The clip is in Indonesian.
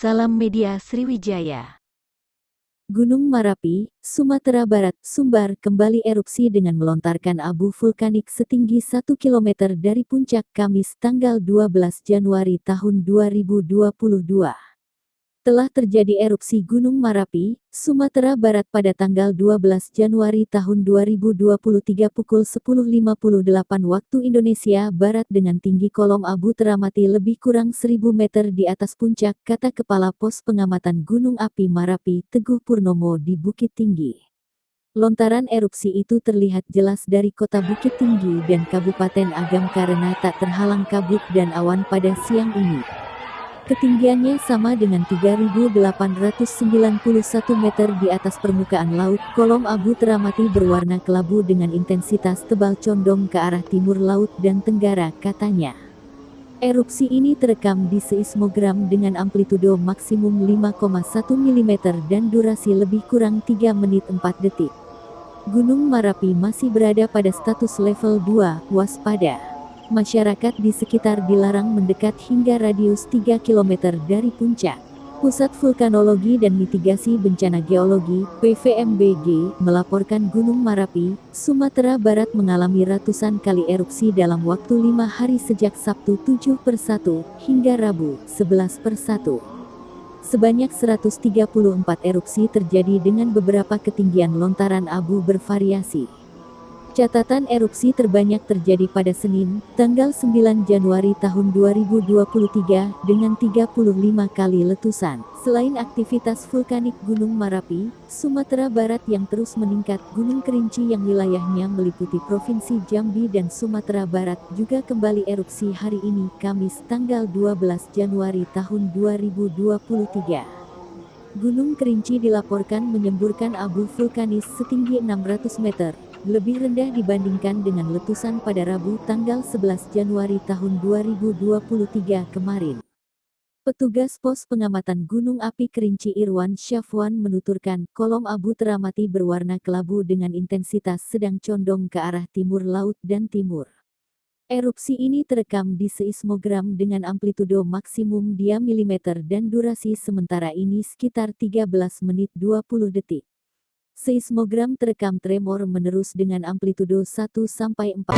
Salam Media Sriwijaya. Gunung Marapi, Sumatera Barat, Sumbar kembali erupsi dengan melontarkan abu vulkanik setinggi 1 km dari puncak Kamis tanggal 12 Januari tahun 2022. Telah terjadi erupsi Gunung Marapi, Sumatera Barat pada tanggal 12 Januari tahun 2023 pukul 10.58 waktu Indonesia Barat dengan tinggi kolom abu teramati lebih kurang 1000 meter di atas puncak, kata Kepala Pos Pengamatan Gunung Api Marapi, Teguh Purnomo di Bukit Tinggi. Lontaran erupsi itu terlihat jelas dari kota Bukit Tinggi dan Kabupaten Agam karena tak terhalang kabut dan awan pada siang ini. Ketinggiannya sama dengan 3.891 meter di atas permukaan laut. Kolom abu teramati berwarna kelabu dengan intensitas tebal condong ke arah timur laut dan tenggara, katanya. Erupsi ini terekam di seismogram dengan amplitudo maksimum 5,1 mm dan durasi lebih kurang 3 menit 4 detik. Gunung Marapi masih berada pada status level 2, waspada. Masyarakat di sekitar dilarang mendekat hingga radius 3 km dari puncak. Pusat Vulkanologi dan Mitigasi Bencana Geologi, PVMBG, melaporkan Gunung Marapi, Sumatera Barat mengalami ratusan kali erupsi dalam waktu 5 hari sejak Sabtu 7/1 hingga Rabu 11/1. Sebanyak 134 erupsi terjadi dengan beberapa ketinggian lontaran abu bervariasi. Catatan erupsi terbanyak terjadi pada Senin, tanggal 9 Januari tahun 2023, dengan 35 kali letusan. Selain aktivitas vulkanik Gunung Marapi, Sumatera Barat yang terus meningkat, Gunung Kerinci yang wilayahnya meliputi Provinsi Jambi dan Sumatera Barat juga kembali erupsi hari ini, Kamis tanggal 12 Januari tahun 2023. Gunung Kerinci dilaporkan menyemburkan abu vulkanis setinggi 600 meter. Lebih rendah dibandingkan dengan letusan pada Rabu tanggal 11 Januari tahun 2023 kemarin. Petugas Pos Pengamatan Gunung Api Kerinci Irwan Syafwan menuturkan, kolom abu teramati berwarna kelabu dengan intensitas sedang condong ke arah timur laut dan timur. Erupsi ini terekam di seismogram dengan amplitudo maksimum 2 mm dan durasi sementara ini sekitar 13 menit 20 detik. Seismogram terekam tremor menerus dengan amplitudo 1-4.